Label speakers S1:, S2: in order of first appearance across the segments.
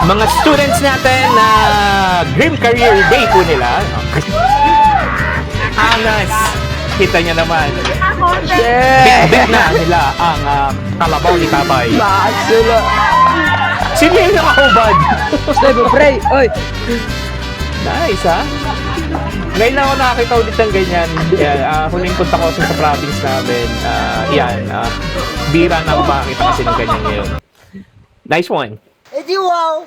S1: mga students natin na Dream Career Day po nila. Angas! Kita niya naman. Bet na nila ang kalabaw ni Tatay.
S2: Bakit sila?
S1: Sino yung nakahubad?
S2: Stable, pray! Oy!
S1: Nice, ha? Ngayon lang ako nakakita ulit ng ganyan. Yan, huling punta ko sa province namin. Bira na ako makakita kasi ng ganyan ngayon. Nice one.
S2: Edi wow!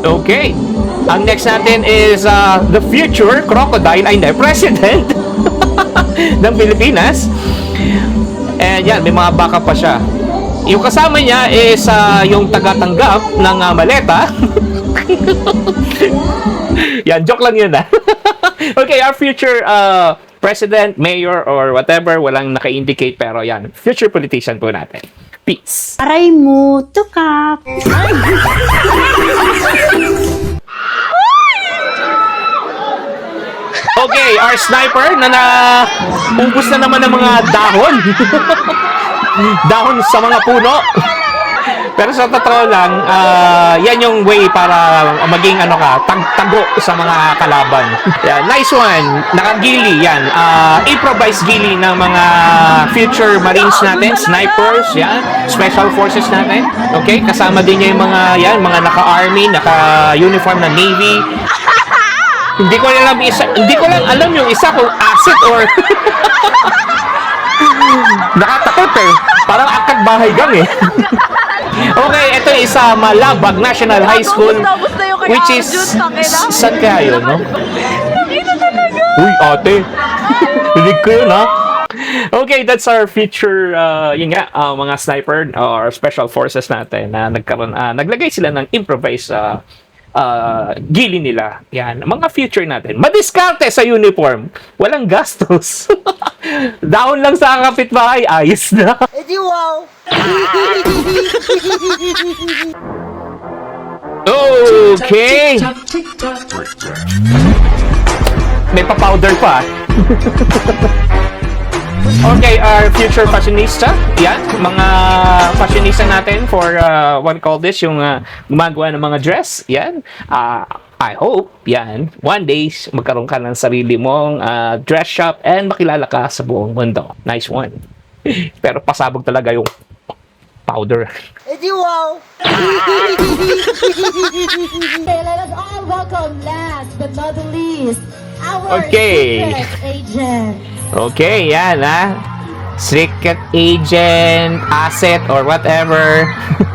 S1: Okay. Ang next natin is the future crocodile, ay hindi, president ng Pilipinas. And yan, may mga backup pa siya. Yung kasama niya is yung tagatanggap ng maleta. Yan, joke lang yun Okay, our future president, mayor, or whatever, walang naka-indicate, pero yan, future politician po natin. Peace.
S3: Aray mo, tukap.
S1: Okay, our sniper na ubus na naman ng mga dahon. Dahon sa mga puno. Pero sa totoo lang, yan yung way para maging tago sa mga kalaban. Yeah, nice one. Nakagili yan. Improvised gili ng mga future marines natin, snipers, yan, special forces natin. Okay, kasama din niya yung mga naka-army, naka-uniform na navy. Hindi ko lang alam yung isa kung asset or nakatakot Parang akad bahay gang Okay, ito yung isa Malabag National High School, which is saan kaya yun, no? Uy, ate. Hilig ko yun, ha? Okay, that's our future, mga sniper or special forces natin na naglagay sila ng improvised gili nila. Yan, mga future natin. Madiskarte sa uniform. Walang gastos. Down lang sa kapitbahay, ayos na.
S2: Edi wow!
S1: Okay. May pa-powder pa. Okay, our future fashionista. Yan, mga fashionista natin for what we call this, yung gumagawa ng mga dress. Yan. I hope, yan, one day magkaroon ka ng sarili mong dress shop and makilala ka sa buong mundo. Nice one. Pero pasabog talaga yung powder.
S2: Edi wow!
S3: Okay, let us all welcome last but not the least, our
S1: Okay.
S3: secret agent.
S1: Okay, yan secret agent, asset, or whatever.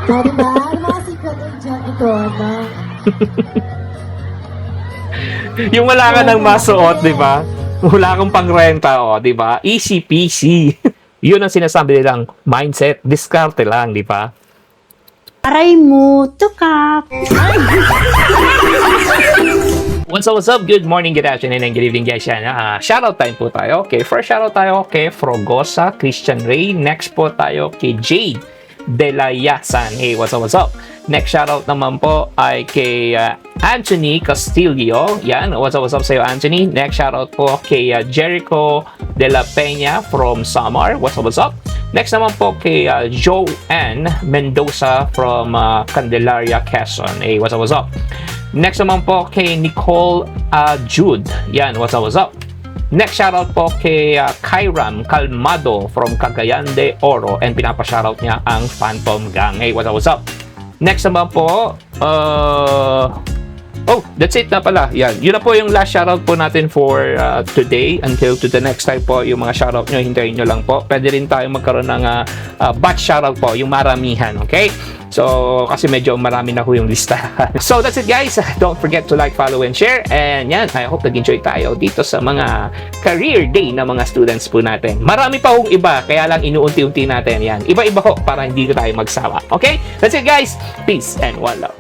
S3: Diba? Ano mga secret agent ito, ano?
S1: Yung wala ka nang masuot, di ba? Wala kang pangrenta, di ba? Easy peasy. Yun ang sinasabi nilang mindset, diskarte lang, di ba?
S3: Aray mo, tukap.
S1: What's up? Good morning, good afternoon, and good evening, guys. Yan. Shoutout time po tayo. Okay, first shoutout tayo kay Frogosa, Christian Ray. Next po tayo kay Jade Delayasan. Hey, what's up? Next shoutout naman po ay kay Anthony Castillo. Yan, what's up sa'yo, Anthony? Next shoutout po kay Jericho De La Peña from Samar. What's up? Next naman po kay Joanne Mendoza from Candelaria, Quezon. Hey, what's up? Next naman po kay Nicole Jude. Yan, what's up? Next shoutout po kay Kairam Calmado from Cagayan de Oro, and pinapa-shoutout niya ang Phantom Gang. Hey, what's up? Next naman po, that's it na pala. Yan. Yun na po yung last shoutout po natin for today. Until to the next time po, yung mga shoutout nyo, hintayin nyo lang po. Pwede rin tayo magkaroon ng batch shoutout po, yung maramihan. Okay? So, kasi medyo marami na ho yung lista. So, that's it, guys. Don't forget to like, follow, and share. And yan, I hope nag-enjoy tayo dito sa mga career day na mga students po natin. Marami pa hong iba, kaya lang inuunti-unti natin yan. Iba-iba ho para hindi tayo magsawa. Okay? That's it, guys. Peace and one love.